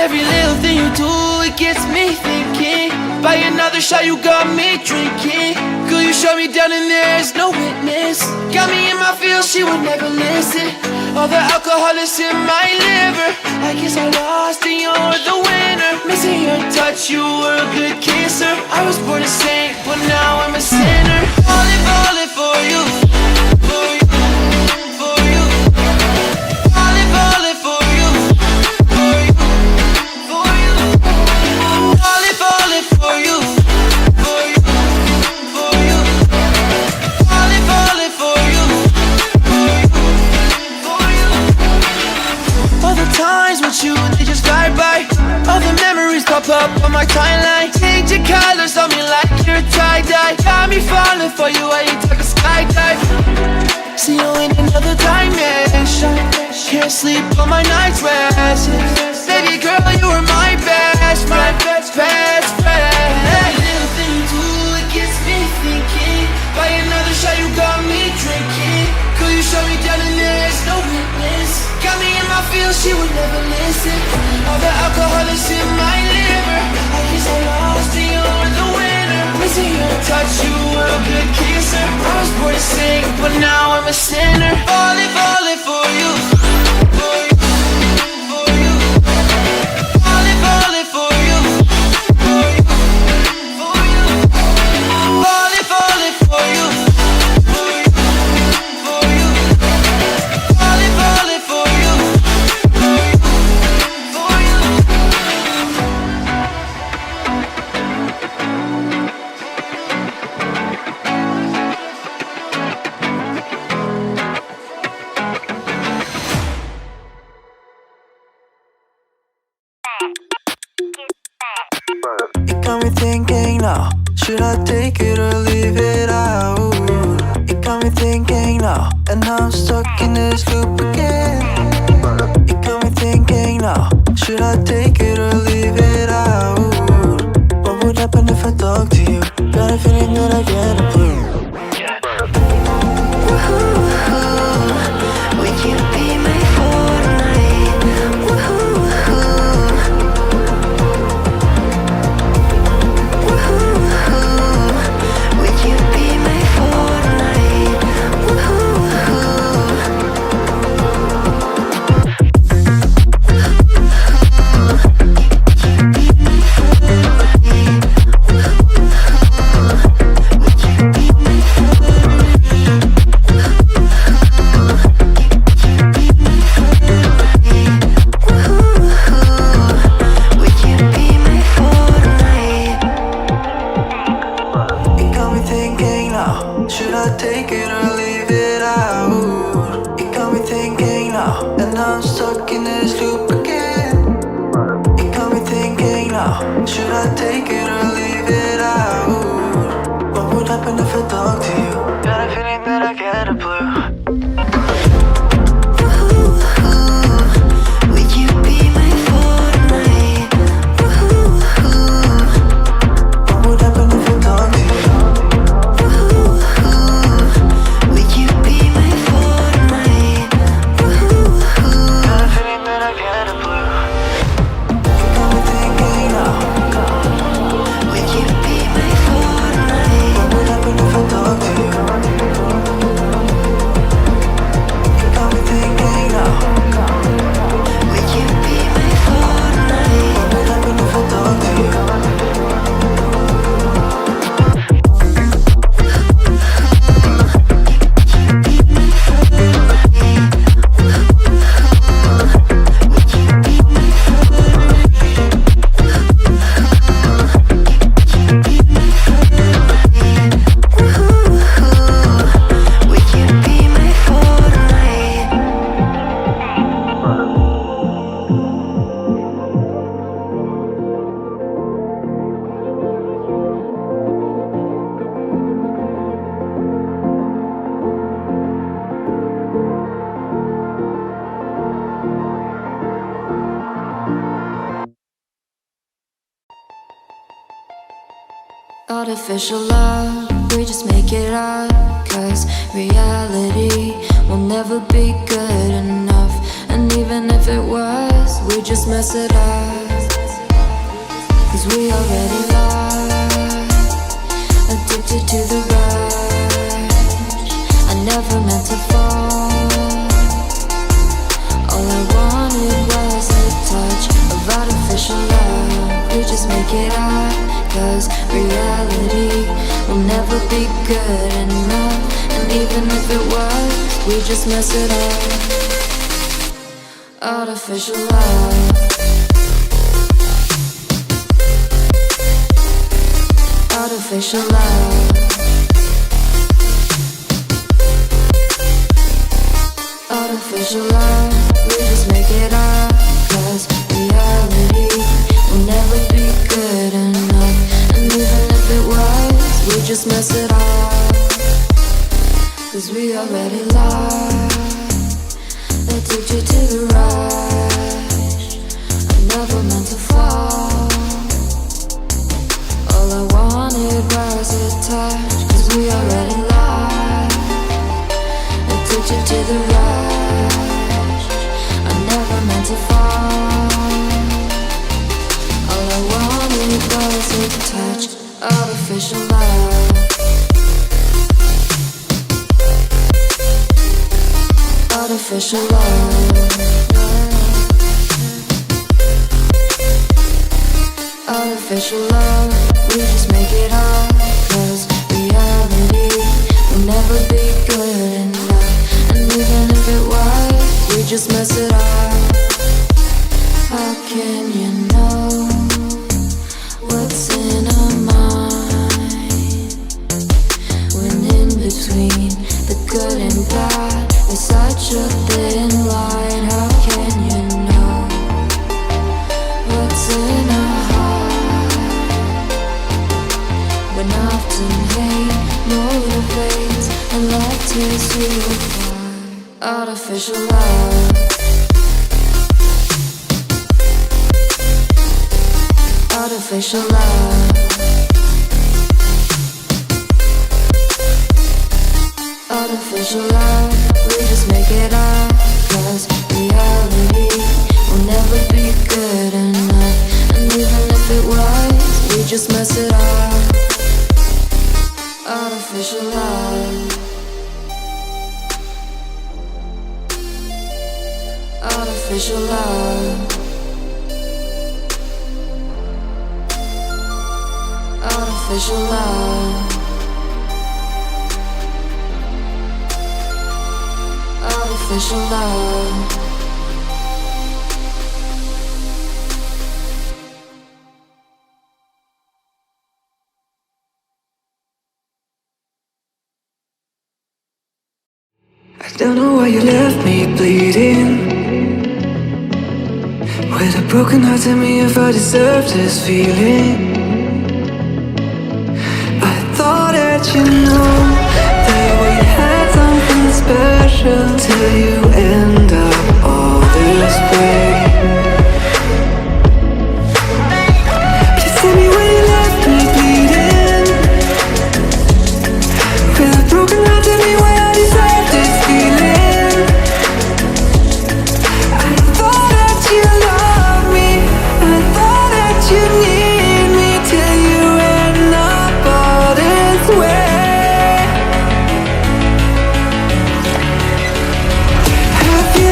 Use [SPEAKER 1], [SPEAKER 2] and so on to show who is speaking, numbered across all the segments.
[SPEAKER 1] Every little thing you do, it gets me thinking. By another shot, you got me drinking. Girl, you shut me down and there's no witness. Got me in my feels, she would never listen. All the alcohol is in my liver. I guess I lost and you're the winner. Missing your touch, you were a good kisser. I was born a saint, but now I'm a sinner. Falling for you, for you, for you. Falling for you, for you, for you. Falling for you, for you, for you. Falling for you, for you, for you. All the times with you, they just fly by. All the memories pop up on my timeline. Change your colors on me like you're tie-dye. Got me falling for you, I ain't talking skydive. See you in another dimension. Can't sleep on my night's rest. Baby girl, you were my best friend, best friend. Every little thing you do, it gets me thinking. By another shot, you got me drinking. Girl, you shut me down and there's no witness. Got me in my feels, she would never listen. All the alcohol is in my liver. I guess I lost and you're the winner. Missing your touch, you were a good kisser. I was born to sing, but now I'm a sinner. Falling for you, for you, for you. Falling for you, for you, for you. Falling for you, for you, for you. Falling for you, for you, for you.
[SPEAKER 2] It got me thinking now, should I take it or leave it out? It got me thinking now, and now I'm stuck in this loop again. It got me thinking now, should I take it or leave it out? What would happen if I talk to you? Got a feeling that I get a clue.
[SPEAKER 3] Would you be my Fortnite? Would you be my Fortnite?
[SPEAKER 2] Should I take it or leave it out? It got me thinking now, and now I'm stuck in this loop again. It got me thinking now, should I take it or leave it out? What would happen if I talk to you? Got a feeling that I get a blue.
[SPEAKER 3] Artificial love, we just make it up, 'cause reality will never be good enough. And even if it was, we just mess it up. 'cause we already lied. Addicted to the rush, I never meant to fall. All I wanted was a touch of artificial love. We just make it up, 'cause reality will never be good enough. And even if it was, we just mess it up. Artificial love. Artificial love. Artificial love. We just make it up, 'cause reality will never be good enough. And even if it was, we just mess it up, 'cause we already lied. Addicted to the rush, I never meant to fall. All I wanted was a touch, 'cause we already lied. Addicted to the rush, I never meant to fall. All I wanted was a touch, artificial love. Artificial love. Artificial love. We just make it up, 'cause reality will never be good enough. And even if it was, we just mess it up. How can you know what's in our mind, when in between the good and bad there's such a thin line? How can you know what's in our heart, when often hate motivates and love tears you apart? Artificial love. Artificial love. Artificial love. We just make it up, 'cause reality will never be good enough. And even if it was, we just mess it up. Artificial love. Artificial love. Artificial love. Artificial love.
[SPEAKER 2] I don't know why you left me bleeding, with a broken heart. Tell me if I deserve this feeling. I thought that you know that we had something special, till you end up all this way. Please tell me why you left me bleeding, with a broken heart. Tell me why I deserve this feeling. I thought that you loved me, I thought that you need me, till you end up all this way. Have you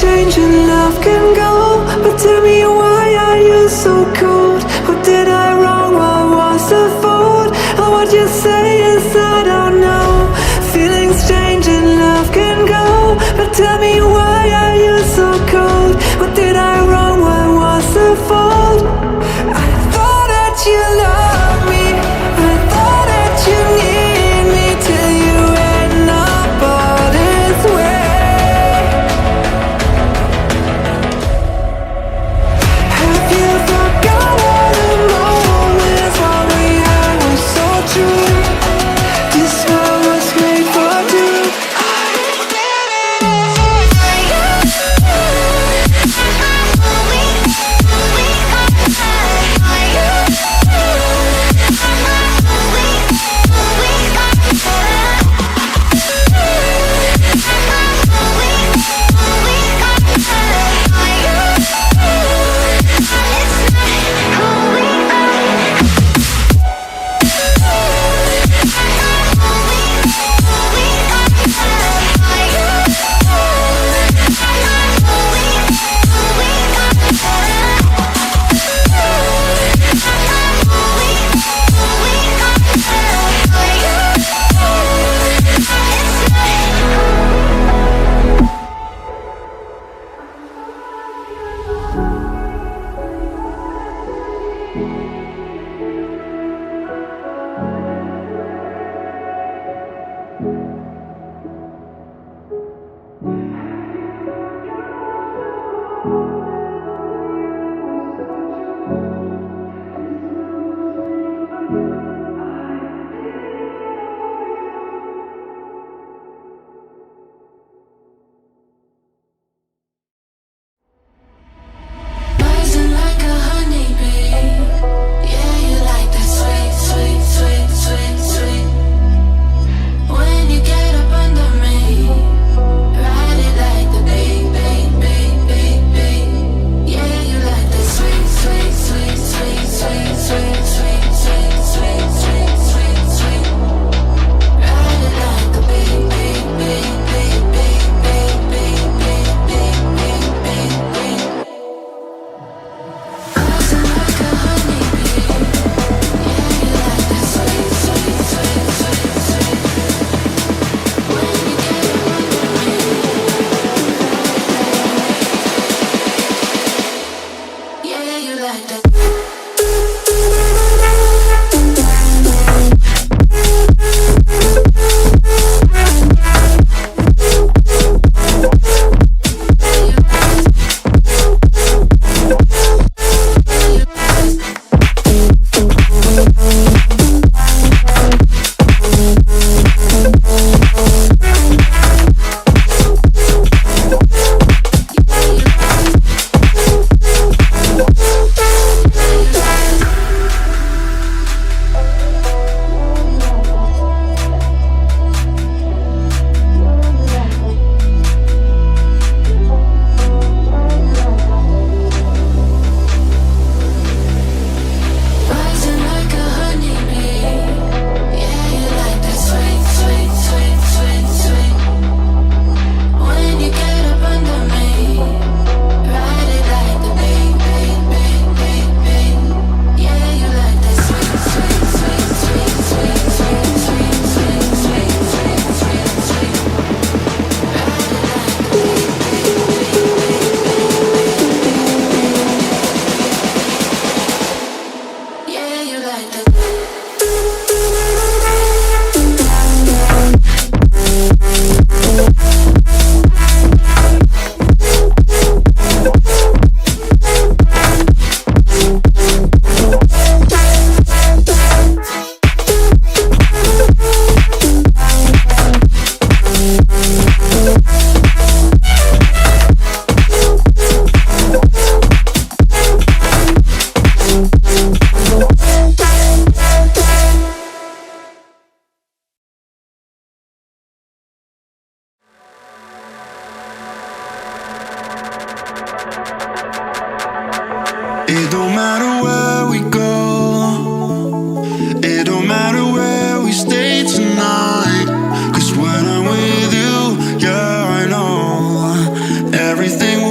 [SPEAKER 2] strange and love can go, but tell me why are you so cold? What did I wrong? What was the fault? Or what you say is I don't know. Feeling strange and love can go, but tell me why are you so cold? What did I wrong? What was the fault? I thought that you loved me, I thought that you need me till you end up all this way. Have you forgot all the moments while we had was so true? This world was made for two. Rising like a honeybee, yeah, you like that sweet, sweet, sweet, sweet, sweet. When you get up under me, ride it like the beat, beat, beat, beat, beat. Yeah, you like that sweet, sweet, sweet, sweet, sweet, sweet, sweet, sweet, sweet, sweet, sweet, sweet. Ride it like the beat, beat, beat, beat, beat, beat, beat, beat, beat, beat, beat, beat. Rising like a honeybee, yeah, you like that sweet, sweet, sweet, sweet, sweet. When you get up under me, yeah, you like that. Rising like a honeybee, yeah, you like that sweet, sweet, sweet, sweet, sweet. When you get up under me, ride it like the beat, beat, beat, beat, beat. Yeah, you like that sweet, sweet, sweet, sweet, sweet, sweet, sweet, sweet, sweet, sweet, sweet, sweet. Ride it like the beat, beat, beat, beat, beat, beat. Yeah, you like that. It don't matter where we go, it don't matter where we stay tonight. 'Cause when I'm with you, yeah, I know everything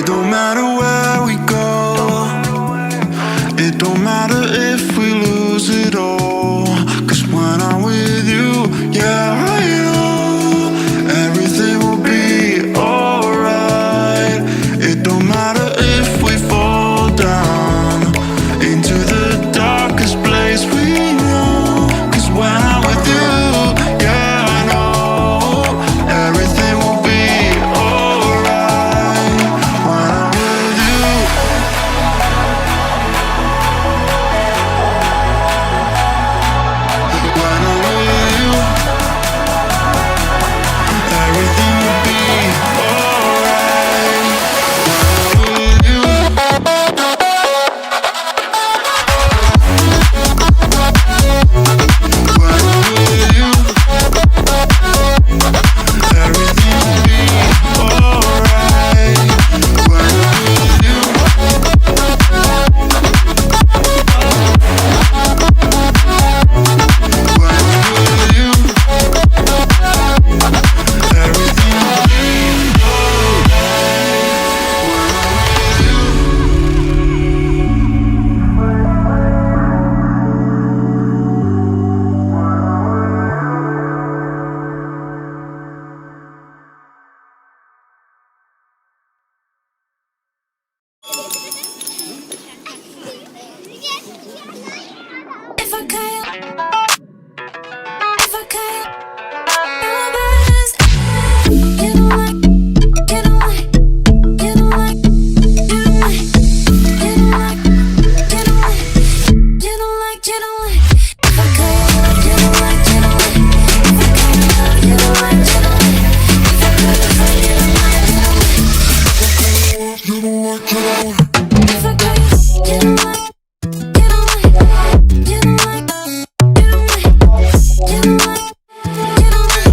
[SPEAKER 2] It don't matter where we go. It don't matter if we lose it all. 'Cause when I'm with you, yeah, I know everything will be alright. It don't matter if we fall down into the darkest place we know. 'Cause when I'm with you, yeah, I know everything will be alright. When I'm with you, when I'm with you, everything will be alright. When I'm with you, when I'm with you, everything will be alright. When I'm with you, when I'm with you, everything will be
[SPEAKER 3] If I could, if I could, best. You don't like, you don't like, you don't like, you don't like, you don't like, you don't like, you don't like, you don't like. If I could, you don't like, you don't like. If I could, you don't like, you don't like. If I could, you don't like, you don't like.
[SPEAKER 2] you don't like, you don't like.
[SPEAKER 3] If I could, you don't like. You don't like, you don't like, you don't like, you don't like, you don't like. I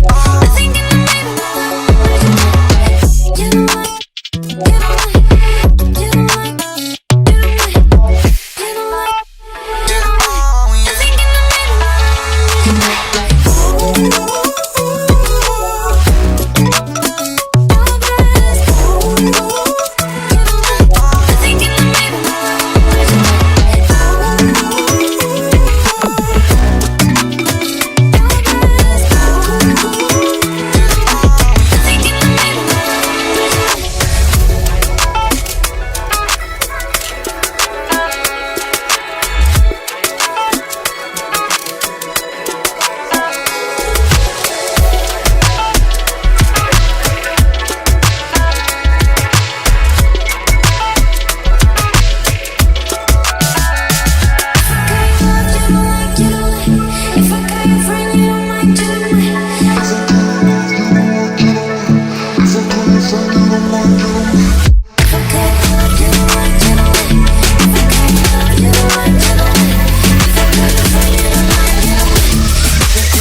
[SPEAKER 3] think in the middle. You don't like, you don't like, you don't like, you don't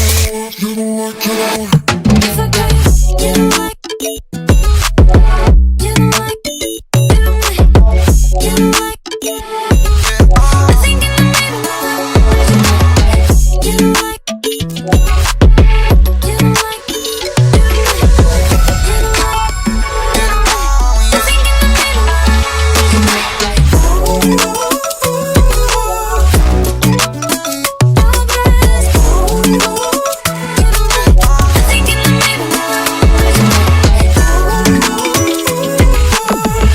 [SPEAKER 3] like, you don't like, you don't like. I think in the middle. I think in the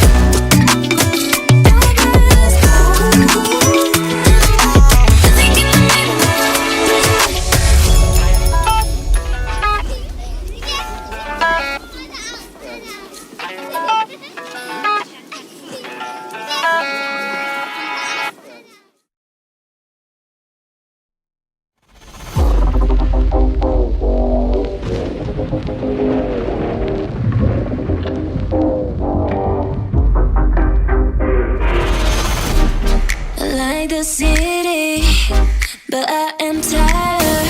[SPEAKER 3] but I am tired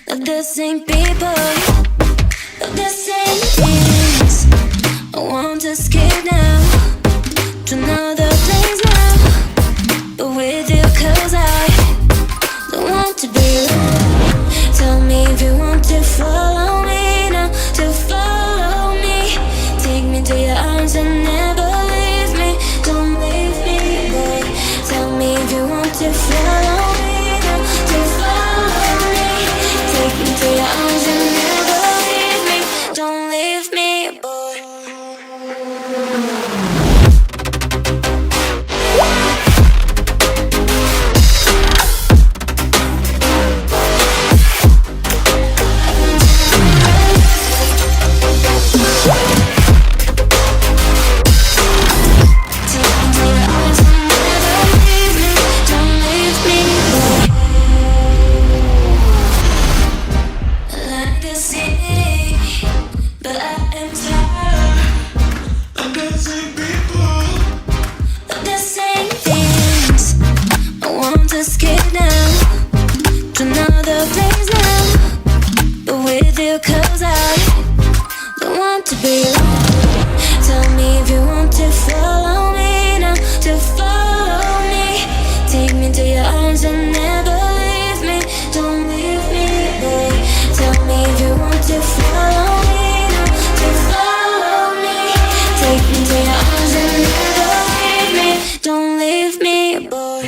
[SPEAKER 3] of the same people, of the same things. I want to escape now to another place now, but with you, 'cause I don't want to be alone. Tell me if you want to follow me now, to follow me. Take me to your arms and never let 'cause I don't want to be alone. Tell me if you want to follow me now, to follow me. Take me to your arms and never leave me. Don't leave me, boy. Tell me if you want to follow me now, to follow me. Take me to your arms and never leave me. Don't leave me, boy.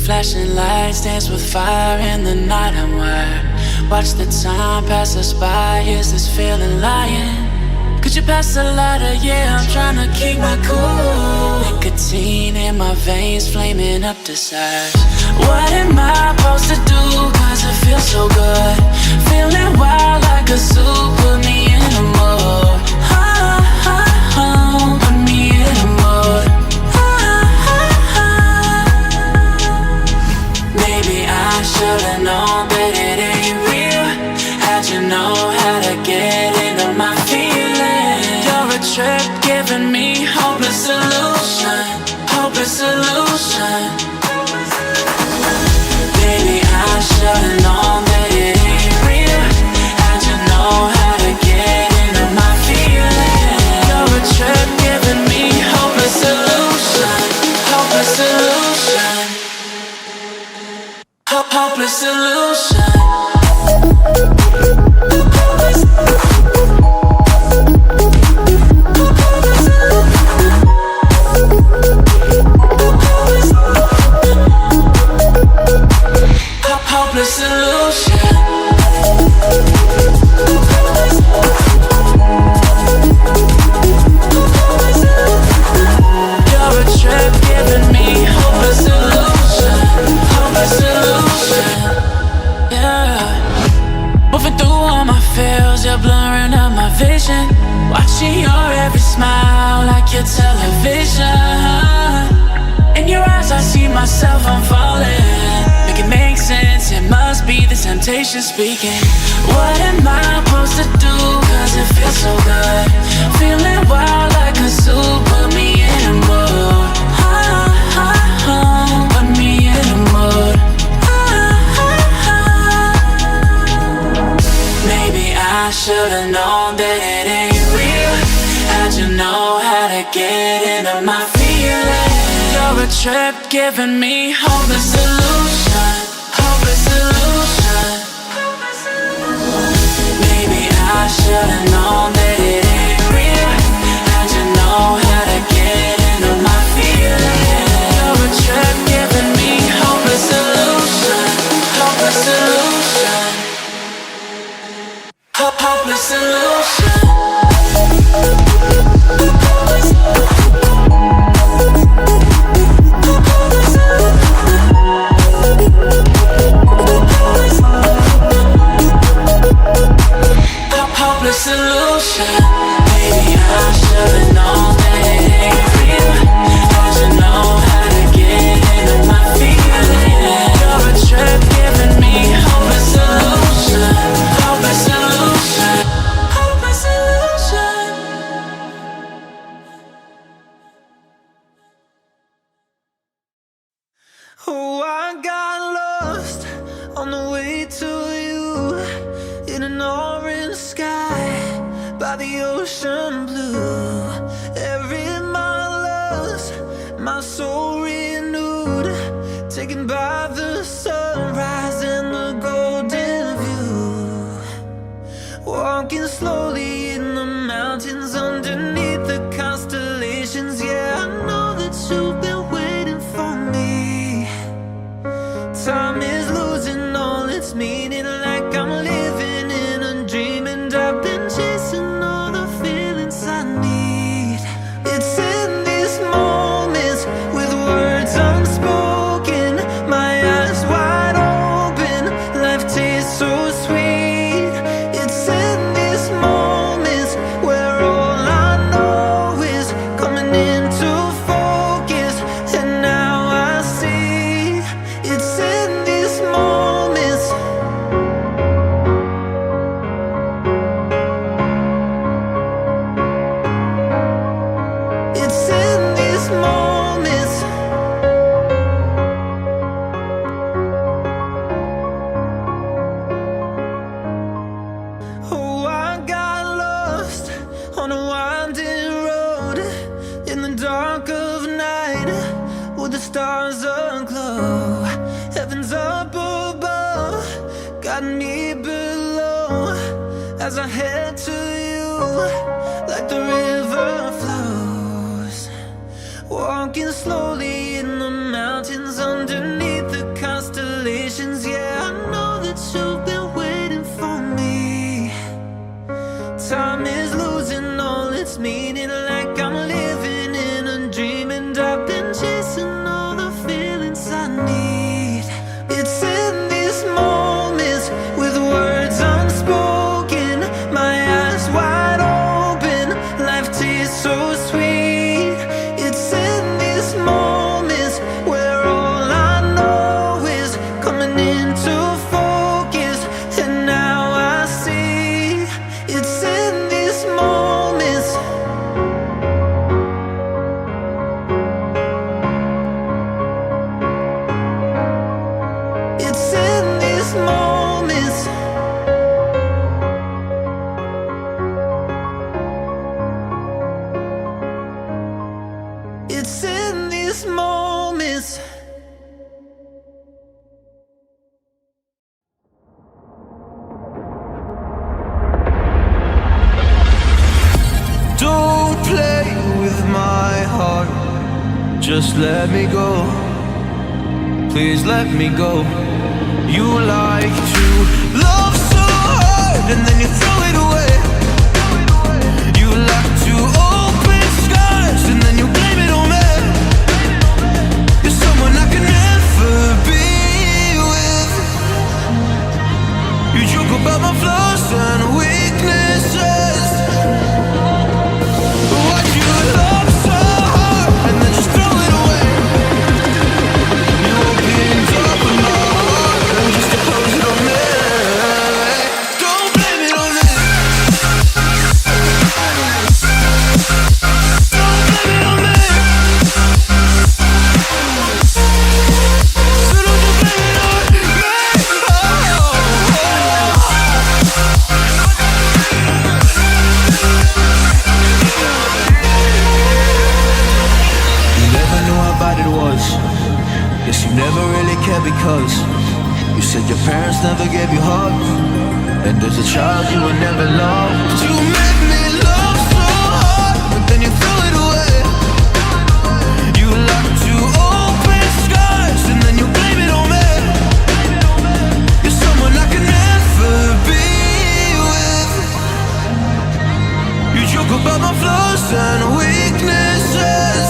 [SPEAKER 1] Flashing lights dance with fire in the night. I'm wired. Watch the time pass us by. Is this feeling lying? Could you pass the lighter? Yeah, I'm trying to keep my cool. Nicotine in my veins, flaming up desires. What am I supposed to do? 'Cause it feels so good. Feeling wild like a zoo. Put me in a mood. Put me in a mood. Maybe I should've known that it ain't real. How'd you know how to get into my feelings? You're a trip giving me hopeless solution. Hopeless solution. Baby, I should've known that it ain't real. How'd you know how to get into my feelings? You're a trip giving me hopeless solution. Hopeless solution. Hopeless solution. Hopeless solution. You're a trip giving me hopeless solution. Hopeless solution. Yeah. Moving through all my feels, you're blurring out my vision. Watching your every smile like your television. In your eyes I see myself, I'm falling. Make it make sense, it must be the temptation speaking. What am I supposed to do? 'Cause it feels so good. Feeling wild like a zoo. Put me in a mood. Put me in a mood. Maybe I should've known that it ain't real. How'd you know how to get into my feelings? You're a trip giving me hopeless solution. Hopeless solution. Maybe I should've known that it ain't real. How'd you know how to get into my feelings? You're a trip giving me hopeless solution. Hopeless solution. Hopeless solution. Hopeless solution. Maybe I should've known that it ain't real. How'd you know how to get into my feelings? You're a trip giving me hopeless solution. Hopeless solution. Hopeless solution.
[SPEAKER 2] Oh, I got lost on the way to you in an orange sky by the ocean blue. Every mile lost, my soul renewed, taken by the sunrise and the golden view. Walking slowly in the mountains underneath the constellations. Yeah, I know that you've been waiting for me. stars aglow, heaven's up above, got me below. As I head to you, like the river flows, walking slowly in the mountains underneath the constellations. Yeah, I know that you've been waiting for me. Time is losing all its meaning, like I'm living in a dream, and I've been chasing all the feelings I need. It's in these moments with words unspoken, my eyes wide open, life tastes so sweet. It's in these moments where all I know is coming into focus, and now I see. It's in these moments. It's in these moments. It's in these moments. Don't play with my heart, just let me go. Please let me go. You like to love so hard and then you throw it away. You like to open scars and then you blame it on me. You're someone I can never be with. You joke about my flaws and weaknesses. Why do you love so hard and then just throw it away? You opened up my heart and just to close it on me. Don't blame it on me. Don't blame it on me. So don't you blame it on me. You never knew how bad it was. Guess you never really cared because you said your parents never gave you hugs, and as a child you were never loved. You made me love so hard, but then you threw it away. You like to open scars and then you blame it on me. You're someone I can never be with. You joke about my flaws and weaknesses.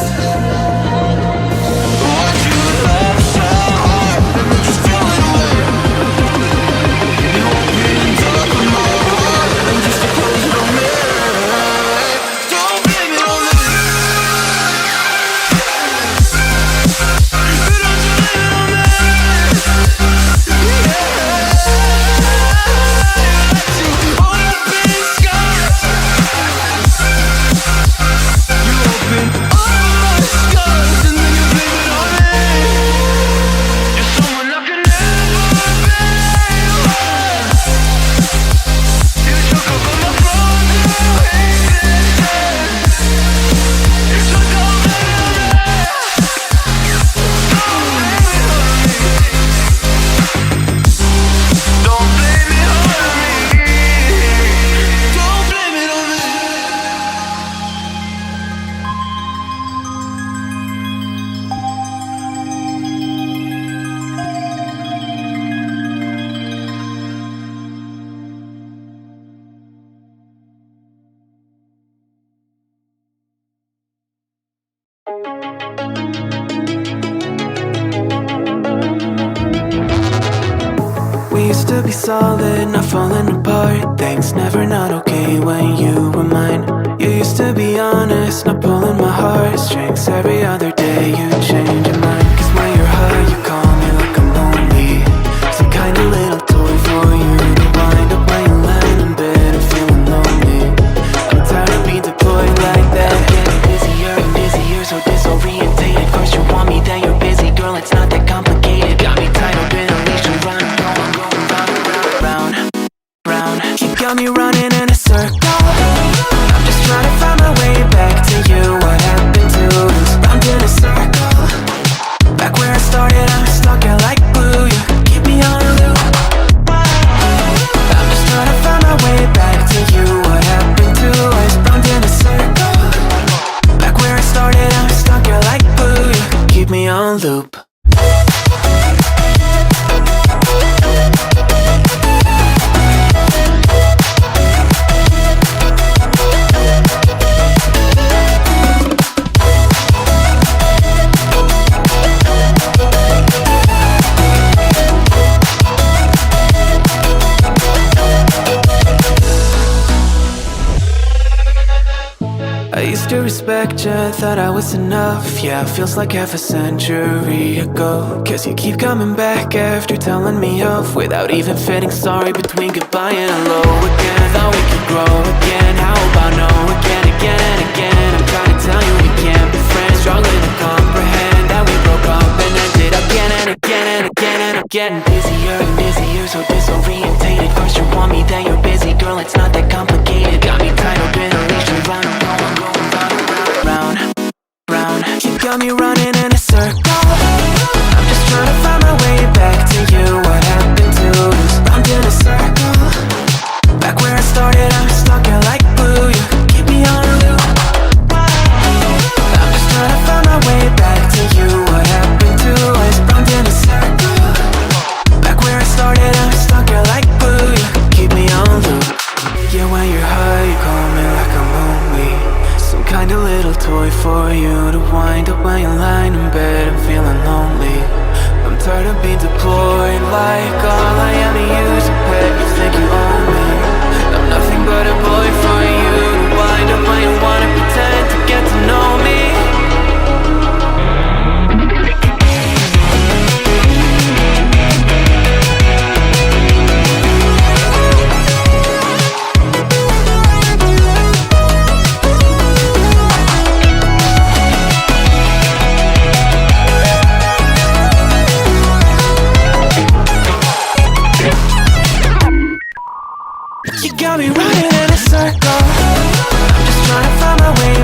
[SPEAKER 2] Why'd you love so hard and then just throw it away? You opened up my heart and just to close it on me. Don't blame it on me. Don't you blame it on me. Yeah. You like to open scars. You open all my scars and then you blame it on me. You're someone I can never be with. You joke about my flaws and weaknesses. So don't blame it on me. Don't blame it on me. Don't blame it on me. We used to be solid, not falling apart. Things never not okay when you were mine. You used to be honest, not pulling my heartstrings. Every other day you change your mind. Cause when you're high you call me like I'm lonely. Some kind of little toy for you to wind up when you lying in bed and feeling lonely. I'm tired of being deployed like that. Getting busier and busier, so disorientated. First you want me, then you're busy. Girl, it's not that complicated. Got me tied up in a leash and running, going round and round, round. You got me running in a circle. I'm just trying to find my way back to you. What happened to us? Round in a
[SPEAKER 1] keep me on loop. I used to respect you, thought I was enough. Yeah, it feels like half a century ago. Cause you keep coming back after telling me off, without even feeling sorry between goodbye and hello again. Thought we could grow again, how about no again, again and again. I'm trying to tell you we can't be friends, struggling to comprehend that we broke up and ended again and again and again. And I'm getting busier and busier, so disorientated. First you want me, then you're busy, girl, it's not that complicated. Got me tied up in a leash, round and round. You got me running in a circle. I'm just trying to find my way back to you. What happened to us? Round in a circle. Back where I started, I'm stuck here like glue. You keep me on a loop. I'm just trying to find my way back to you. What happened to us? Round in a circle. Back where I started, I'm stuck here like glue. You keep me on loop. Yeah, when you're high, you call me like a movie. Some kind of little toy for you to wind up when you're lying in bed and feeling lonely. I'm tired of being deployed, like all I am to you is a pet. You think you own me? I'm nothing but a boy for you to wind up when you wanna pretend to get to know me. You got me running in a circle. I'm just trying to find my way